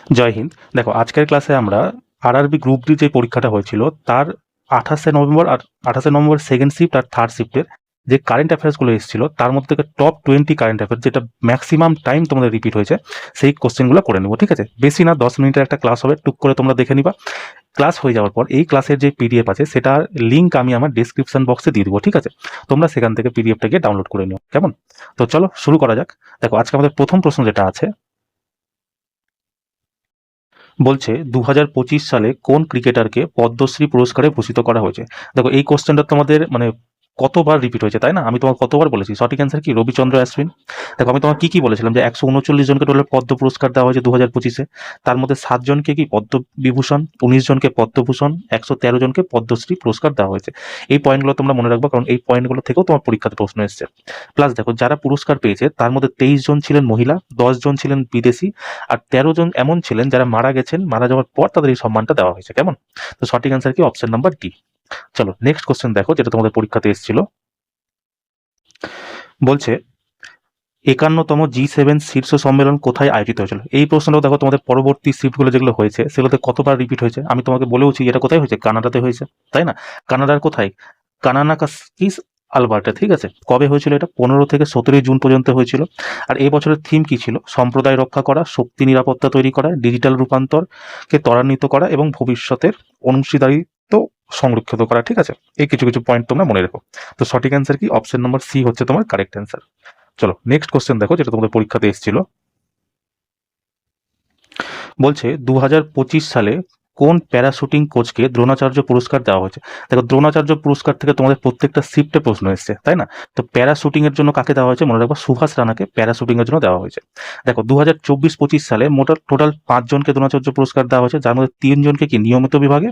জয় হিন্দ। দেখো, আজকের ক্লাসে আমরা আরআরবি গ্রুপ ডি যে পরীক্ষাটা হয়েছিল তার 28শে নভেম্বর আর 28শে নভেম্বর সেকেন্ড শিফট আর থার্ড শিফটের যে কারেন্ট অ্যাফেয়ার্সগুলো এসেছিল তার মধ্যে থেকে টপ 20 কারেন্ট অ্যাফেয়ার্স যেটা ম্যাক্সিমাম টাইম তোমাদের রিপিট হয়েছে সেই কোশ্চেনগুলো করে নেবো। ঠিক আছে, বেশি না, 10 মিনিটের একটা ক্লাস হবে, টুক করে তোমরা দেখে নিবা। ক্লাস হয়ে যাওয়ার পর এই ক্লাসের যে পিডিএফ আছে সেটার লিঙ্ক আমি আমার ডিসক্রিপশন বক্সে দিয়ে দেবো। ঠিক আছে, তোমরা সেখান থেকে পিডিএফটাকে ডাউনলোড করে নিও। কেমন? তো চলো শুরু করা যাক। দেখো, আজকে আমাদের প্রথম প্রশ্ন যেটা আছে বলছে 2025 সালে কোন ক্রিকেটারকে পদ্মশ্রী পুরস্কারে ভূষিত করা হয়েছে। দেখো, এই কোশ্চেনটা তোমাদের মানে কতবার রিপিট হয়েছে, তাই না? আমি তোমাকে কতবার বলেছি সঠিক অ্যান্সার কি রবিচন্দ্র অশ্বিন। দেখো, আমি তোমাকে কি বলেছিলাম যে 139 জনকে টোটাল পদ্ম পুরস্কার দেওয়া হয়েছে 2025-এ। তার মধ্যে 7 জনকে কি পদ্মবিভূষণ, 19 জনকে পদ্মভূষণ, 113 জনকে পদ্মশ্রী পুরস্কার দেওয়া হয়েছে। এই পয়েন্টগুলো তোমরা মনে রাখবা, কারণ এই পয়েন্টগুলো থেকেও তোমার পরীক্ষাতে প্রশ্ন এসেছে। প্লাস দেখো, যারা পুরস্কার পেয়েছে তার মধ্যে 23 জন ছিলেন মহিলা, 10 জন ছিলেন বিদেশি, আর 13 জন এমন ছিলেন যারা মারা গেছেন, মারা যাওয়ার পর তাদের এই সম্মানটা দেওয়া হয়েছে। কেমন? তো সঠিক অ্যান্সার কি অপশন নাম্বার ডি। চলো নেক্সট কোশ্চেন দেখো, যেটা তোমাদের পরীক্ষাতে এসেছিল। বলছে 51তম G7 শীর্ষ সম্মেলন কোথায় আয়োজিত হয়েছিল। এই প্রশ্নটাও দেখো তোমাদের পরবর্তী শিফটগুলো যেগুলো হয়েছে সেগুলোতে কতবার রিপিট হয়েছে। আমি তোমাকে বলেওছি এটা কোথায় হয়েছে, কানাডাতে হয়েছে, তাই না? কানাডার কোথায়? কানানাকাস্কিস আলবার্টা। ঠিক আছে, কবে হয়েছিল এটা? 15 থেকে 17 জুন পর্যন্ত হয়েছিল। আর এই বছরের থিম কি ছিল? সম্প্রদায় রক্ষা করা, শক্তি নিরাপত্তা তৈরি করা, ডিজিটাল রূপান্তরকে ত্বরান্বিত করা এবং ভবিষ্যতের অংশীদারিত্ব সংরক্ষিত করা। ঠিক আছে, এই কিছু কিছু পয়েন্ট তোমরা মনে রেখো। তো সঠিক অ্যান্সার কি অপশন নম্বর সি হচ্ছে তোমার কারেক্ট অ্যান্সার। চলো নেক্সট কোশ্চেন দেখো, যেটা তোমাদের পরীক্ষাতে এসেছিল। বলছে 2025 সালে কোন প্যারাশুটিং কোচকে দ্রোণাচার্য পুরস্কার দেওয়া হয়েছে। দেখো, দ্রোণাচার্য পুরস্কার থেকে তোমাদের প্রত্যেকটা শিফটে প্রশ্ন এসেছে, তাই না? তো প্যারাশুটিং এর জন্য কাকে দেওয়া হয়েছে মনে রাখবো, সুভাষ রানাকে প্যারাশুটিং এর জন্য দেওয়া হয়েছে। দেখো, 2024-25 সালে টোটাল 5 জনকে দ্রোণাচার্য পুরস্কার দেওয়া হয়েছে, যার মধ্যে 3 জনকে কি নিয়মিত বিভাগে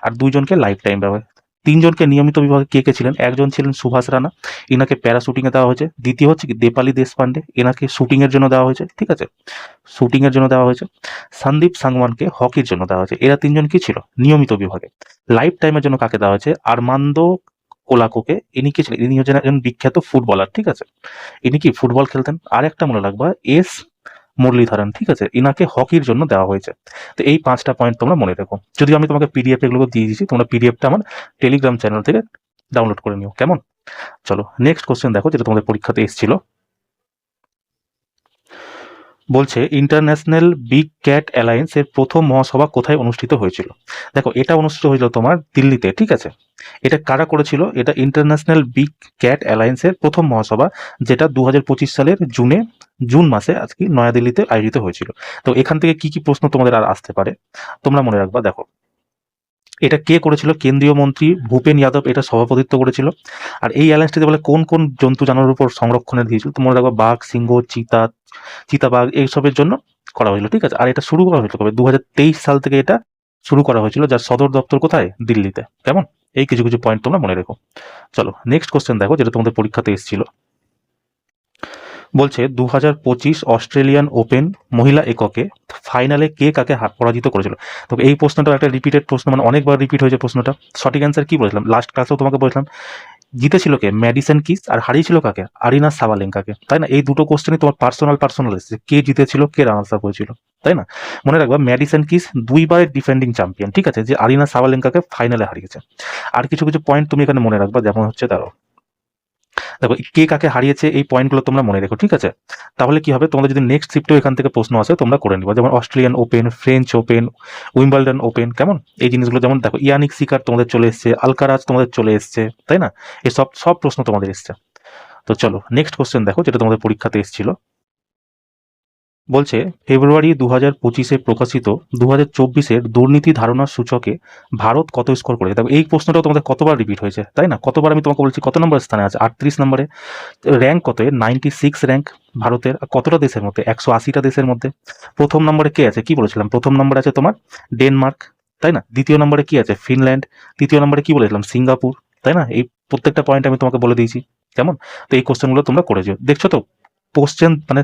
আর 2 জনকে লাইফ টাইম বিভাগে। 3 জনকে নিয়মিত বিভাগে কে কে ছিলেন? একজন ছিলেন সুভাষ রানা, এনাকে প্যারাশুটিং এ দেওয়া হয়েছে। দ্বিতীয় হচ্ছে কি দেপালি দেশপান্ডে, এনাকে শুটিং এর জন্য দেওয়া হয়েছে। ঠিক আছে, শুটিং এর জন্য দেওয়া হয়েছে। সন্দীপ সাংওয়ানকে হকির জন্য দেওয়া হয়েছে। এরা 3জন কি ছিল? নিয়মিত বিভাগে। লাইফ টাইমের জন্য কাকে দেওয়া হয়েছে? আর্মান্দো কোলাকোকে। ইনি কি ছিলেন? ইনি হচ্ছেন একজন বিখ্যাত ফুটবলার। ঠিক আছে, ইনি কি ফুটবল খেলতেন। আর একটা মনে রাখবা, এস মুরলীধরন। ঠিক আছে, ইনাকে হকির জন্য দেওয়া হয়েছে। তো এই 5টা পয়েন্ট তোমরা মনে রেখো। যদিও আমি তোমাকে পিডিএফ এগুলো দিয়ে দিয়েছি, তোমরা পিডিএফটা আমার টেলিগ্রাম চ্যানেল থেকে ডাউনলোড করে নিও। কেমন? চলো নেক্সট কোশ্চেন দেখো, যেটা তোমাদের পরীক্ষাতে এসেছিল। বলছে ইন্টারন্যাশনাল বিগ ক্যাট অ্যালায়েন্স এর প্রথম মহাসভা কোথায় অনুষ্ঠিত হয়েছিল। দেখো, এটা অনুষ্ঠিত হয়েছিল তোমার দিল্লিতে। ঠিক আছে, এটা কারা করেছিল? এটা ইন্টারন্যাশনাল বিগ ক্যাট অ্যালায়েন্সের প্রথম মহাসভা, যেটা 2025 সালের জুন মাসে আজকে নয়াদিল্লিতে আয়োজিত হয়েছিল। তো এখান থেকে কি কি প্রশ্ন তোমাদের আর আসতে পারে তোমরা মনে রাখবা। দেখো, এটা কে করেছিল? কেন্দ্রীয় মন্ত্রী ভূপেন যাদব এটা সভাপতিত্ব করেছিল। আর এই অ্যালায়েন্সটিতে বলে কোন কোন জন্তু জানোয়ারের উপর সংরক্ষণের দিয়েছিল। তোমরা দেখো, বাঘ, সিংহ, চিতাবাঘ এইসবের জন্য করা হয়েছিল। ঠিক আছে, আর এটা শুরু করা হয়েছিল কবে? 2023 সাল থেকে এটা শুরু করা হয়েছিল, যার সদর দপ্তর কোথায়? দিল্লিতে। কেমন? এই কিছু কিছু পয়েন্ট তোমরা মনে রেখো। চলো নেক্সট কোশ্চেন দেখো, যেটা তোমাদের পরীক্ষাতে এসেছিল। বলছে 2025 অস্ট্রেলিয়ান ওপেন মহিলা এককে ফাইনালে কে কাকে পরাজিত করেছিল। তো এই প্রশ্নটা একটা রিপিটেড প্রশ্ন, মানে অনেকবার রিপিট হয়েছে প্রশ্নটা। সঠিক অ্যান্সার কি বলেছিলাম লাস্ট ক্লাসেও তোমাকে বলেছিলাম, জিতেছিল কে? Madison kiss. আর হারিয়েছিল কাকে? আরিনা সাবালেঙ্কাকে। তাই না? এই দুটো কোশ্চেনই তোমার পার্সোনাল এসেছে, কে জিতেছিল, কে রানার্স আপ হয়েছিল, তাই না? মনে রাখবা, ম্যাডিসন কিস 2বারের ডিফেন্ডিং চ্যাম্পিয়ন। ঠিক আছে, যে আরিনা সাবালেঙ্কাকে ফাইনালে হারিয়েছে। আর কিছু কিছু পয়েন্ট তুমি এখানে মনে রাখবা, যেমন হচ্ছে দেখো কে কাকে হারিয়েছে, এই পয়েন্টগুলো তোমরা মনে রেখো। ঠিক আছে, তাহলে কি হবে, তোমাদের যদি নেক্সট শিফটেও এখান থেকে প্রশ্ন আসে তোমরা করে নিবা, যেমন Australian open, French open, Wimbledon open. কেমন? এই জিনিসগুলো যেমন দেখো, ইয়ানিক সিকার তোমাদের চলে এসছে, আলকারাজ তোমাদের চলে এসছে, তাই না? এই সব সব প্রশ্ন তোমাদের এসছে। তো চলো নেক্সট কোশ্চেন দেখো, যেটা তোমাদের পরীক্ষাতে এসেছিল। বলছে ফেব্রুয়ারি 2025-এ প্রকাশিত 2024-এর দুর্নীতি ধারণার সূচকে ভারত কত স্কোর করেছে। দেখো, এই প্রশ্নটাও তোমাদের কতবার রিপিট হয়েছে, তাই না? কতবার আমি তোমাকে বলছি, কত নম্বর স্থানে আছে? 38 নম্বরে। র্যাঙ্ক কত? 96 র্যাঙ্ক ভারতের। কতটা দেশের মধ্যে? 180টা দেশের মধ্যে। প্রথম নম্বরে কে আছে? কি বলেছিলাম? প্রথম নম্বরে আছে তোমার ডেনমার্ক, তাই না? দ্বিতীয় নম্বরে কি আছে? ফিনল্যান্ড। তৃতীয় নম্বরে কি বলেছিলাম? সিঙ্গাপুর, তাই না? এই প্রত্যেকটা পয়েন্ট আমি তোমাকে বলে দিয়েছি। কেমন? তো এই কোশ্চেনগুলো তোমরা করেছো, দেখছো তো কোশ্চেন মানে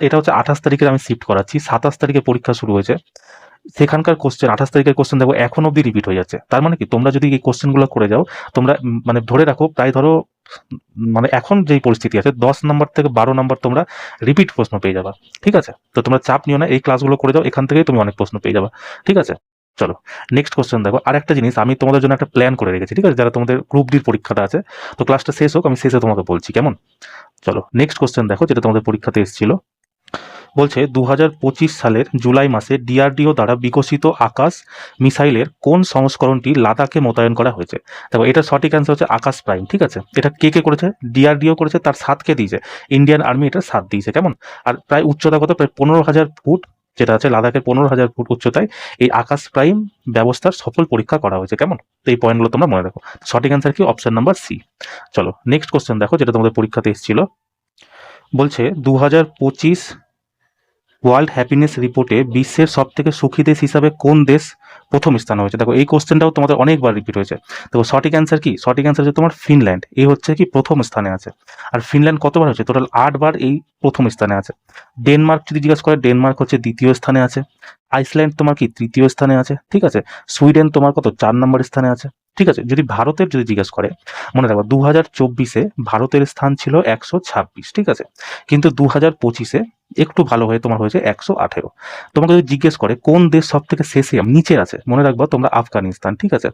এটা হচ্ছে 28 তারিখের আমি শিফট করাচ্ছি, 27 তারিখে পরীক্ষা শুরু হয়েছে, সেখানকার কোশ্চেন 28 তারিখের কোশ্চেন দেখো এখন অব্দি রিপিট হয়ে যাচ্ছে। তার মানে কি তোমরা যদি এই কোশ্চেনগুলো করে যাও, তোমরা মানে ধরে রাখো প্রায় ধরো মানে এখন যেই পরিস্থিতি আছে 10 নাম্বার থেকে 12 নাম্বার তোমরা রিপিট প্রশ্ন পেয়ে যাবা। ঠিক আছে, তো তোমরা চাপ নিও না, এই ক্লাসগুলো করে যাও, এখান থেকেই তুমি অনেক প্রশ্ন পেয়ে যাবা। ঠিক আছে, চলো নেক্সট কোশ্চেন দেখো। আর একটা জিনিস আমি তোমাদের জন্য একটা প্ল্যান করে রেখেছি, ঠিক আছে, যারা তোমাদের গ্রুপ ডির পরীক্ষাটা আছে, তো ক্লাসটা শেষ হোক, আমি শেষে তোমাকে বলছি কেমন। চলো নেক্সট কোশ্চেন দেখো, যেটা তোমাদের পরীক্ষাতে এসেছিল। বলছে 2025 সালের জুলাই মাসে ডিআরডিও দ্বারা বিকশিত আকাশ মিসাইলের কোন সংস্করণটি লাদাখে মোতায়েন করা হয়েছে। দেখো এটা সঠিক অ্যান্সার হচ্ছে আকাশ প্রাইম। ঠিক আছে, এটা কে করেছে? ডিআরডিও করেছে, তার 7 কে দিয়েছে, ইন্ডিয়ান আর্মি এটা 7 দিয়েছে কেমন। আর প্রায় উচ্চতা কত? প্রায় 15,000 ফুট, যেটা আছে লাদাখের 15,000 ফুট উচ্চতায় এই আকাশ প্রাইম ব্যবস্থার সফল পরীক্ষা করা হয়েছে কেমন। তো এই পয়েন্টগুলো তোমরা মনে রাখো। সঠিক অ্যান্সার কি? Option number C. চলো নেক্সট কোশ্চেন দেখো, যেটা তোমাদের পরীক্ষাতে এসেছিল। বলছে 2025 ওয়ার্ল্ড হ্যাপিনেস রিপোর্টে বিশ্বের সব থেকে সুখী দেশ হিসাবে কোন দেশ প্রথম স্থানে হয়েছে। দেখো এই কোশ্চেনটাও তোমাদের অনেকবার রিপিট হয়েছে। দেখো সঠিক অ্যান্সার কি? সঠিক অ্যান্সার হচ্ছে তোমার ফিনল্যান্ড। এই হচ্ছে কি প্রথম স্থানে আছে। আর ফিনল্যান্ড কতবার হচ্ছে? টোটাল 8 বার এই প্রথম স্থানে আছে। ডেনমার্ক যদি জিজ্ঞেস করে, ডেনমার্ক হচ্ছে দ্বিতীয় স্থানে আছে। আইসল্যান্ড তোমার কি তৃতীয় স্থানে আছে। ঠিক আছে, সুইডেন তোমার কত 4 নম্বর স্থানে আছে। ঠিক আছে, যদি ভারতের যদি জিজ্ঞেস করে, মনে রাখবো 2024-এ ভারতের স্থান ছিল 126। ঠিক আছে, কিন্তু 2025-এ একটু ভালো হয়ে তোমার হয়েছে 118। তোমাকে যদি জিজ্ঞেস করে কোন দেশ সব থেকে শেষে নিচে আছে, মনে রাখবা তোমরা আফগানিস্তান। ঠিক আছে,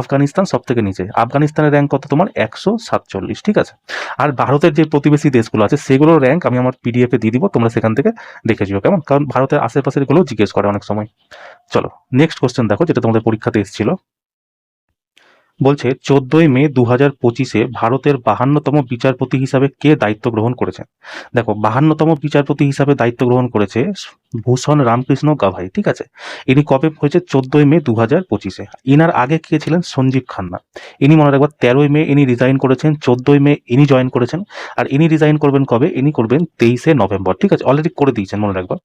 আফগানিস্তান সব থেকে নিচে, আফগানিস্তানের র্যাঙ্ক কত? তোমার 147। ঠিক আছে, আর ভারতের যে প্রতিবেশী দেশগুলো আছে সেগুলোর র্যাঙ্ক আমি আমার পিডিএফে দিয়ে দিব, তোমরা সেখান থেকে দেখে যাও কেমন, কারণ ভারতের আশেপাশের গুলো জিজ্ঞেস করে অনেক সময়। চলো নেক্সট কোশ্চেন দেখো, যেটা তোমাদের পরীক্ষাতে এসেছিল। বলছে 14ই মে 2025-এ ভারতের 52তম বিচারপতি হিসাবে কে দায়িত্ব গ্রহণ করেছেন। দেখো 52তম বিচারপতি হিসাবে দায়িত্ব গ্রহণ করেছে ভূষণ রামকৃষ্ণ গাভাই। ঠিক আছে, ইনি কবে হয়েছে? 14ই মে 2025-এ। ইনার আগে কে ছিলেন? সঞ্জীব খান্না। ইনি মনে রাখবা 13ই মে ইনি রিজাইন করেছেন, 14ই মে ইনি জয়েন করেছেন। আর ইনি রিজাইন করবেন কবে? ইনি করবেন 23শে নভেম্বর। ঠিক আছে, অলরেডি করে দিয়েছেন মনে রাখবা।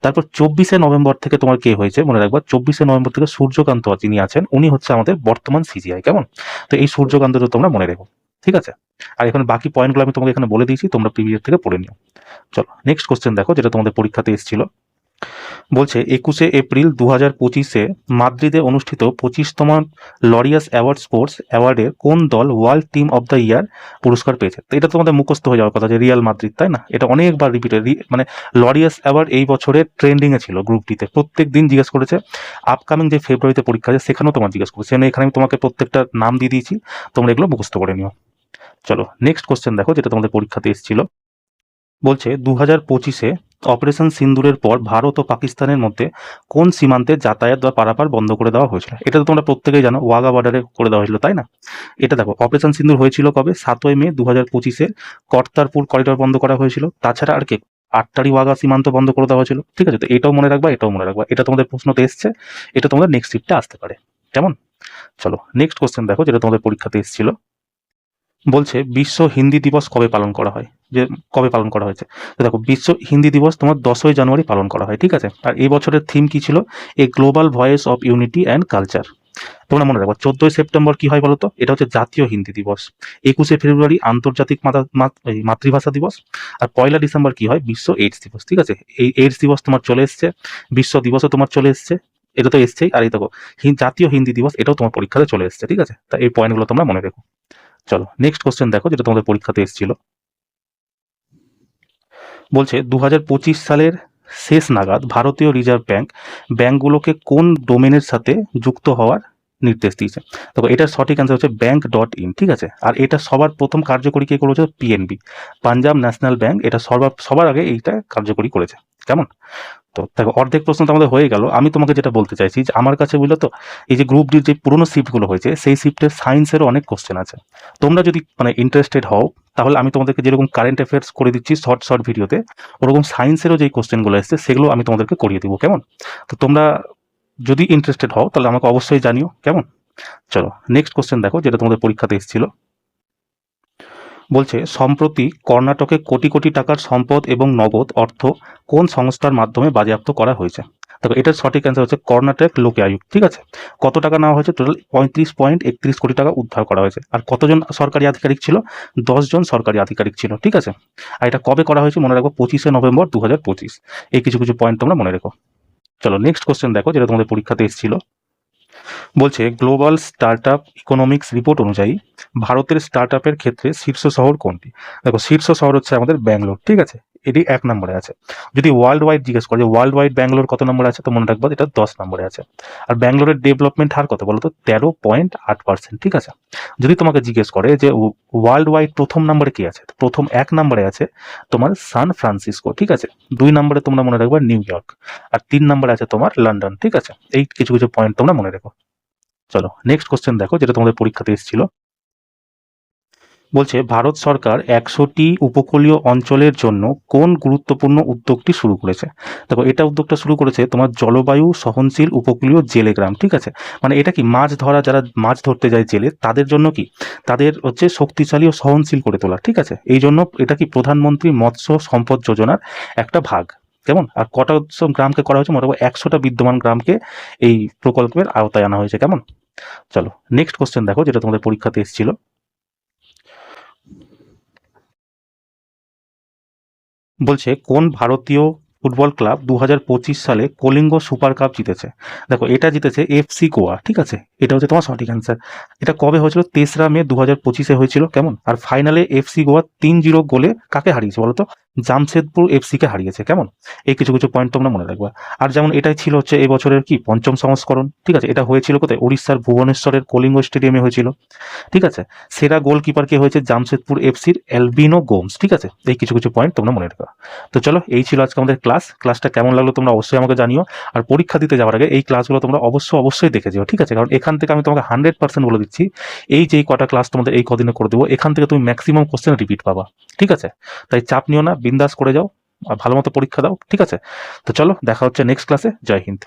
তারপর 24শে নভেম্বর থেকে তোমার কে হয়েছে মনে রাখবা? 24শে নভেম্বর থেকে সূর্যকান্ত যিনি আছেন উনি হচ্ছে আমাদের বর্তমান সিজিআই কেমন। তো এই সূর্যকান্তটা তোমরা মনে রেখো। ঠিক আছে, আর এখানে বাকি পয়েন্টগুলো আমি তোমাকে এখানে বলে দিয়েছি, তোমরা প্রিভিয়াস থেকে পড়ে নিও। চলো নেক্সট কোশ্চেন দেখো, যেটা তোমাদের পরীক্ষাতে এসেছিল। বলছে 21শে এপ্রিল 2025-এ মাদ্রিদে অনুষ্ঠিত 25তম লরিয়াস অ্যাওয়ার্ড স্পোর্টস অ্যাওয়ার্ডের কোন দল world team of the year পুরস্কার পেয়েছে। তো এটা তোমাদের মুখস্থ হয়ে যাওয়ার কথা যে রিয়াল মাদ্রিদ, তাই না? এটা অনেকবার রিপিট মানে লরিয়াস অ্যাওয়ার্ড এই বছরের ট্রেন্ডিংয়ে ছিল গ্রুপ ডিতে, প্রত্যেক দিন জিজ্ঞেস করেছে। আপকামিং যে ফেব্রুয়ারিতে পরীক্ষা আছে সেখানেও তোমার জিজ্ঞেস করেছে, এখানে আমি তোমাকে প্রত্যেকটা নাম দিয়ে দিয়েছি, তোমরা এগুলো মুখস্থ করে নিও। চলো নেক্সট কোশ্চেন দেখো, যেটা তোমাদের পরীক্ষাতে এসেছিল। বলছে 2025-এ অপারেশন সিন্দুরের পর ভারত ও পাকিস্তানের মধ্যে কোন সীমান্তে যাতায়াত বা পারাপার বন্ধ করে দেওয়া হয়েছিল। এটা তো তোমরা প্রত্যেকেই জানো, ওয়াঘা বর্ডারে করে দেওয়া হয়েছিল, তাই না? এটা দেখো অপারেশন সিন্দুর হয়েছিল কবে? 7ই মে 2025-এ কর্তারপুর করিডোর বন্ধ করা হয়েছিল। তাছাড়া আর কে? আটটারি ওয়াঘা সীমান্ত বন্ধ করে দেওয়া হয়েছিল। ঠিক আছে, তো এটাও মনে রাখবা, এটাও মনে রাখবা, এটা তোমাদের প্রশ্নতে এসছে, এটা তোমাদের নেক্সট শিফটে আসতে পারে কেমন। চলো নেক্সট কোশ্চেন দেখো, যেটা তোমাদের পরীক্ষাতে এসেছিল। বলছে বিশ্ব হিন্দি দিবস কবে পালন করা হয়, যে কবে পালন করা হয়েছে। তো দেখো বিশ্ব হিন্দি দিবস তোমার 10ই জানুয়ারি পালন করা হয়। ঠিক আছে, আর এই বছরের থিম কি ছিল? এ global voice of unity and culture. তোমরা মনে রাখো 14ই সেপ্টেম্বর কি হয় বলতো? এটা হচ্ছে জাতীয় হিন্দি দিবস। 21শে ফেব্রুয়ারি আন্তর্জাতিক মাতৃভাষা দিবস। আর 1লা ডিসেম্বর কি হয়? বিশ্ব এইডস দিবস। ঠিক আছে, এই এইডস দিবস তোমার চলে এসছে, বিশ্ব দিবসও তোমার চলে এসছে, এটা তো এসছেই। আর এই দেখো জাতীয় হিন্দি দিবস, এটাও তোমার পরীক্ষাতে চলে এসছে। ঠিক আছে, তা এই পয়েন্টগুলো তোমরা মনে রেখো। চলো নেক্সট কোশ্চেন দেখো, যেটা তোমাদের পরীক্ষাতে এসেছিল। বলছে 2025 সালের শেষ নাগাদ ভারতীয় রিজার্ভ ব্যাংক ব্যাংকগুলোকে কোন ডোমেনের সাথে যুক্ত হওয়ার নির্দেশ দিয়েছে। দেখো এটার সঠিক অ্যান্সার হচ্ছে bank.in। ঠিক আছে, আর এটা সবার প্রথম কার্যকরী কে করেছে? পিএনবি, পাঞ্জাব ন্যাশনাল ব্যাংক, এটা সবার আগে এইটা কার্যকরী করেছে কেমন। তো দেখো অর্ধেক প্রশ্ন তো আমাদের হয়ে গেল। আমি তোমাকে যেটা বলতে চাইছি যে আমার কাছে বুঝলো তো, এই যে গ্রুপ ডির যে পুরোনো শিফটগুলো হয়েছে সেই শিফটের সায়েন্সেরও অনেক কোশ্চেন আছে। তোমরা যদি মানে ইন্টারেস্টেড হও তাহলে আমি তোমাদেরকে যেরকম কারেন্ট অ্যাফেয়ার্স করে দিচ্ছি শর্ট শর্ট ভিডিওতে, ওরকম সায়েন্সেরও যেই কোশ্চেনগুলো এসছে সেগুলো আমি তোমাদেরকে করিয়ে দিব কেমন। তো তোমরা যদি ইন্টারেস্টেড হও তাহলে আমাকে অবশ্যই জানিও কেমন। চলো নেক্সট কোশ্চেন দেখো, যেটা তোমাদের পরীক্ষাতে এসেছিল। বলছে সম্প্রতি কর্ণাটকে কোটি কোটি টাকার সম্পদ এবং নগদ অর্থ কোন সংস্থার মাধ্যমে বাজেয়াপ্ত করা হয়েছে। দেখো এটার সঠিক অ্যান্সার হচ্ছে কর্ণাটক লোকে আয়ুক্ত। ঠিক আছে, কত টাকা নেওয়া হয়েছে? টোটাল 35.31 কোটি টাকা উদ্ধার করা হয়েছে। আর কতজন সরকারি আধিকারিক ছিল? 10 জন সরকারি আধিকারিক ছিল। ঠিক আছে, আর এটা কবে করা হয়েছে মনে রাখবো? 25শে নভেম্বর 2025। এই কিছু কিছু পয়েন্ট তোমরা মনে রেখো। চলো নেক্সট কোশ্চেন দেখো, যেটা তোমাদের পরীক্ষাতে এসেছিল। বলছে গ্লোবাল স্টার্টআপ ইকোনমিক্স রিপোর্ট অনুযায়ী ভারতের স্টার্টআপের ক্ষেত্রে শীর্ষ শহর কোনটি? দেখো শীর্ষ শহর হচ্ছে আমাদের ব্যাঙ্গালোর। ঠিক আছে, এটি 1 নম্বরে আছে। যদি ওয়ার্ল্ড ওয়াইড জিজ্ঞেস করে যে ওয়ার্ল্ড ওয়াইড ব্যাঙ্গালোর কত নম্বরে আছে, তো মনে রাখবো এটা 10 নম্বরে আছে। আর ব্যাঙ্গালোরের ডেভেলপমেন্ট হার কত বলো তো? 13.8%। ঠিক আছে, যদি তোমাকে জিজ্ঞেস করে যে ওয়ার্ল্ড ওয়াইড প্রথম নম্বরে কি আছে, তো প্রথম 1 নম্বরে আছে তোমার সান ফ্রান্সিসকো। ঠিক আছে, 2 নম্বরে তোমরা মনে রাখবে নিউ ইয়র্ক, আর 3 নম্বরে আছে তোমার লন্ডন। ঠিক আছে, এই কিছু কিছু পয়েন্ট তোমরা মনে রেখো। চলো নেক্সট কোশ্চেন দেখো, যেটা তোমাদের পরীক্ষাতে এসেছিল। বলছে ভারত সরকার 100টি উপকূলীয় অঞ্চলের জন্য কোন গুরুত্বপূর্ণ উদ্যোগটি শুরু করেছে? দেখো এটা উদ্যোগটা শুরু করেছে তোমার জলবায়ু সহনশীল উপকূলীয় জেলে গ্রাম। ঠিক আছে, মানে এটা কি মাছ ধরা, যারা মাছ ধরতে যায় জেলে তাদের জন্য কি, তাদের হচ্ছে শক্তিশালী ও সহনশীল করে তোলা। ঠিক আছে, এই জন্য এটা কি প্রধানমন্ত্রী মৎস্য সম্পদ যোজনার একটা ভাগ। কেমন, আর কটা গ্রামকে করা হয়েছে? মোটামুটি 100টা বিদ্যমান গ্রামকে এই প্রকল্পের আওতায় আনা হয়েছে। কেমন, চলো নেক্সট কোশ্চেন দেখো, যেটা তোমাদের পরীক্ষাতে এসেছিল। বলছে কোন ভারতীয় ফুটবল ক্লাব 2025 সালে কলিঙ্গ সুপার কাপ জিতেছে? দেখো এটা জিতেছে এফসি গোয়া। ঠিক আছে, এটা হচ্ছে তোমার সঠিক অ্যান্সার। এটা কবে হয়েছিল? 3রা মে 2025-এ হয়েছিল। কেমন, আর ফাইনালে এফসি গোয়া 3-0 গোলে কাকে হারিয়েছে বলতো? জামশেদপুর এফসিকে হারিয়েছে। কেমন, এই কিছু কিছু পয়েন্ট তোমরা মনে রাখবা। আর যেমন এটাই ছিল হচ্ছে এই বছরের কি পঞ্চম সংস্করণ। ঠিক আছে, এটা হয়েছিল কোথায়? উড়িষ্যার ভুবনেশ্বরের কলিঙ্গ স্টেডিয়ামে হয়েছিল। ঠিক আছে, সেরা গোলকিপার কে হয়েছে? জামশেদপুর এফসির এলবিনো গোমস। ঠিক আছে, এই কিছু কিছু পয়েন্ট তোমরা মনে রাখো। তো চলো এই ছিল আজকে আমাদের ক্লাসটা কেমন লাগলো তোমরা অবশ্যই আমাকে জানিও। আর পরীক্ষা দিতে যাওয়ার আগে এই ক্লাসগুলো তোমরা অবশ্যই দেখে যেও। ঠিক আছে, কারণ এখান থেকে আমি তোমাকে 100% বলে দিচ্ছি, এই যে কটা ক্লাস তোমাদের এই কদিনে করে দেবো, এখান থেকে তুমি ম্যাক্সিমাম কোশ্চেন রিপিট পাবা। ঠিক আছে, তাই চাপ নিও না, বিন্দাস করে যাও আর ভালো মতো পরীক্ষা দাও। ঠিক আছে, তো চলো দেখা হচ্ছে নেক্সট ক্লাসে। জয় হিন্দ।